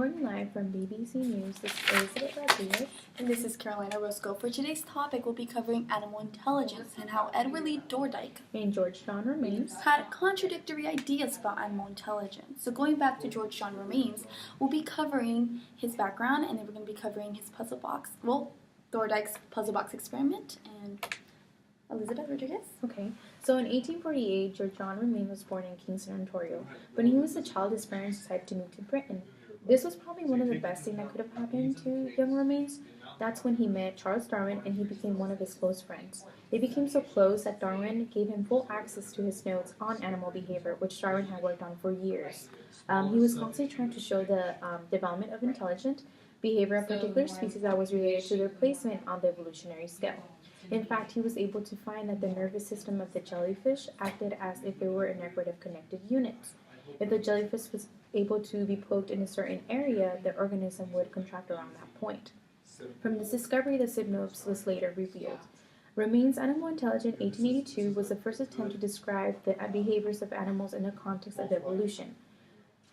Reporting live from BBC News, this is Elizabeth Rodriguez. And this is Carolina Roscoe. For today's topic, we'll be covering animal intelligence and how Edward Lee Thorndike And George John Romanes had contradictory ideas about animal intelligence. So going back to George John Romanes, we'll be covering his background, and then we're going to be covering his puzzle box, Thorndike's puzzle box experiment, and Elizabeth Rodriguez. Okay, so in 1848, George John Romanes was born in Kingston, Ontario. When he was a child, his parents decided to move to Britain. This was probably one of the best things that could have happened to young Romanes. That's when he met Charles Darwin, and he became one of his close friends. They became so close that Darwin gave him full access to his notes on animal behavior, which Darwin had worked on for years. He was constantly trying to show the development of intelligent behavior of particular species that was related to their placement on the evolutionary scale. In fact, he was able to find that the nervous system of the jellyfish acted as if they were a network of connected units. If the jellyfish was able to be poked in a certain area, the organism would contract around that point. From this discovery, the synapse was later revealed. Romanes' Animal Intelligence 1882 was the first attempt to describe the behaviors of animals in the context of evolution.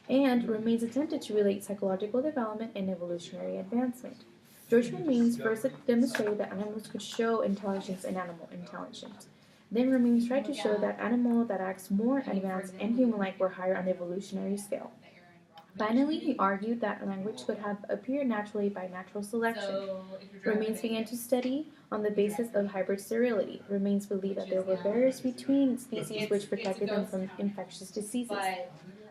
And Romanes attempted to relate psychological development and evolutionary advancement. George Romanes first demonstrated that animals could show intelligence in animal intelligence. Then Romanes tried to show that animals that acts more advanced and human-like were higher on the evolutionary scale. Finally, he argued that language could have appeared naturally by natural selection. Romanes began to study on the basis of hybrid sterility. Romanes believed that there were barriers between species which protected them from infectious diseases.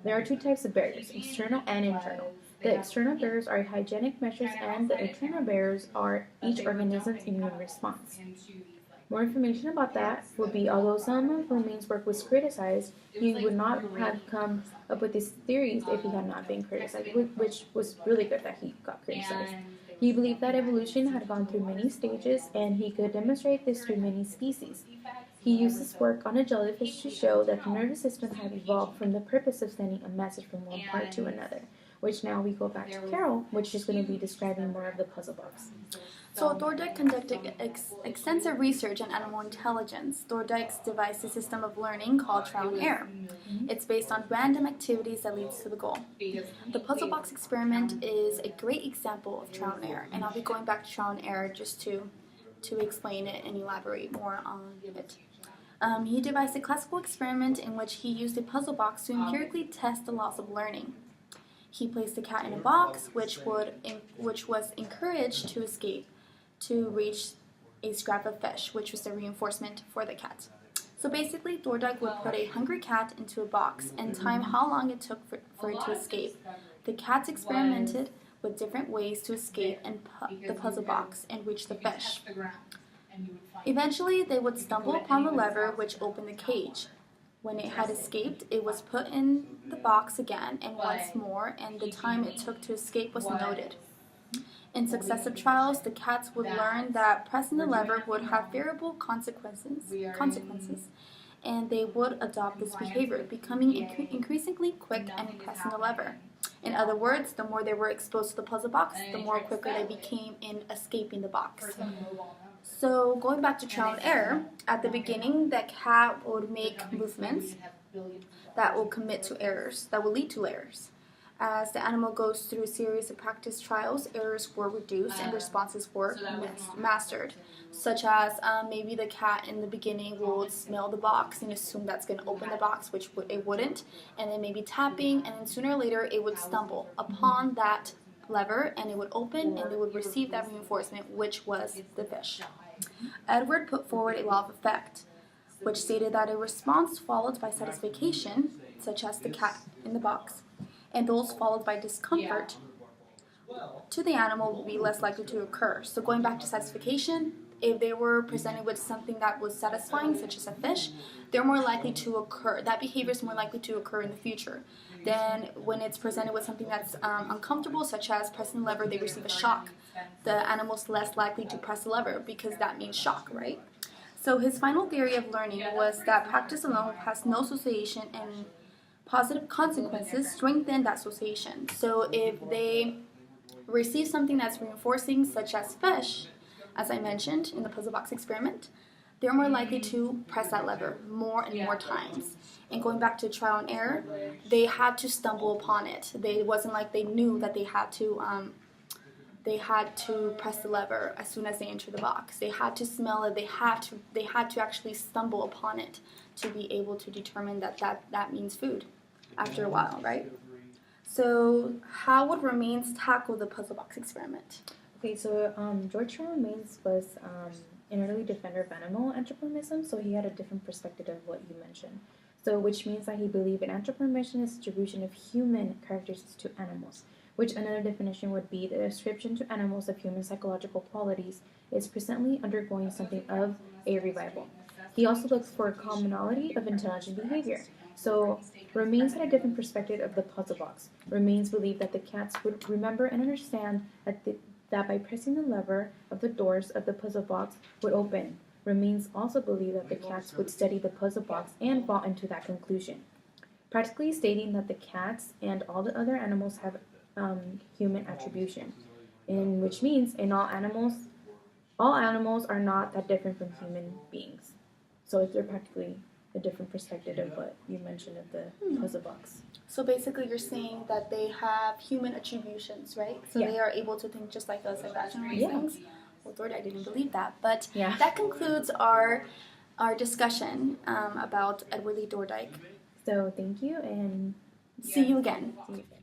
There are two types of barriers, external and internal. The external barriers are hygienic measures, and the internal barriers are each organism's immune response. More information about that would be, although some of Romanes' work was criticized, he would not have come up with these theories if he had not been criticized, which was really good that he got criticized. He believed that evolution had gone through many stages, and he could demonstrate this through many species. He used his work on a jellyfish to show that the nervous system had evolved from the purpose of sending a message from one part to another. Which now we go back to Carol, which is going to be describing more of the puzzle box. So Thorndike conducted extensive research on animal intelligence. Thorndike devised a system of learning called trial and error. It's based on random activities that leads to the goal. The puzzle box experiment is a great example of trial and error, and I'll be going back to trial and error just to explain it and elaborate more on it. He devised a classical experiment in which he used a puzzle box to empirically test the laws of learning. He placed the cat in a box, which was encouraged to escape to reach a scrap of fish, which was the reinforcement for the cat. So basically, Thorndike would put a hungry cat into a box and time how long it took for it to escape. The cats experimented with different ways to escape and the puzzle box and reach the fish. Eventually, they would stumble upon the lever which opened the cage. When it had escaped, it was put in the box again and once more, and the time it took to escape was noted. In successive trials, the cats would learn that pressing the lever would have variable consequences, and they would adopt this behavior, becoming increasingly quick and pressing the lever. In other words, the more they were exposed to the puzzle box, the more quicker they became in escaping the box. So going back to trial and error, at the beginning, the cat would make movements that will lead to errors. As the animal goes through a series of practice trials, errors were reduced and responses were mastered, such as maybe the cat in the beginning will smell the box and assume that's going to open the box, which it wouldn't, and then maybe tapping, and then sooner or later it would stumble upon that lever and it would open and they would receive that reinforcement, which was the fish. Edward put forward a law of effect, which stated that a response followed by satisfaction, such as the cat in the box, and those followed by discomfort to the animal will be less likely to occur. So going back to satisfaction, if they were presented with something that was satisfying, such as a fish, they're more likely to occur. That behavior is more likely to occur in the future. Then when it's presented with something that's uncomfortable, such as pressing the lever, they receive a shock. The animal's less likely to press the lever because that means shock, right? So his final theory of learning was that practice alone has no association and positive consequences strengthen that association. So if they receive something that's reinforcing, such as fish, as I mentioned in the puzzle box experiment, they're more likely to press that lever more and more times. And going back to trial and error, they had to stumble upon it. It wasn't like they knew that they had to press the lever as soon as they entered the box. They had to smell it. They had to actually stumble upon it to be able to determine that means food after a while, right? So how would Romaines tackle the puzzle box experiment? Okay, so George Romaines was an early defender of animal anthropomorphism, so he had a different perspective of what you mentioned. So, which means that he believed in anthropomorphism is distribution of human characteristics to animals, which another definition would be the description to animals of human psychological qualities is presently undergoing something of a revival. He also looks for a commonality of intelligent behavior. So, Romaines had a different perspective of the puzzle box. Romaines believed that the cats would remember and understand that by pressing the lever of the doors of the puzzle box would open. Romaines also believed that the cats would study the puzzle box and fall into that conclusion, practically stating that the cats and all the other animals have human attribution, in which means in all animals are not that different from human beings. So they're practically a different perspective of what you mentioned of the puzzle box. So basically you're saying that they have human attributions, right? So they are able to think just like us and rationalize things. Well, Thorndike didn't believe that. But that concludes our discussion about Edward Lee Thorndike. So thank you and see you again. See you again.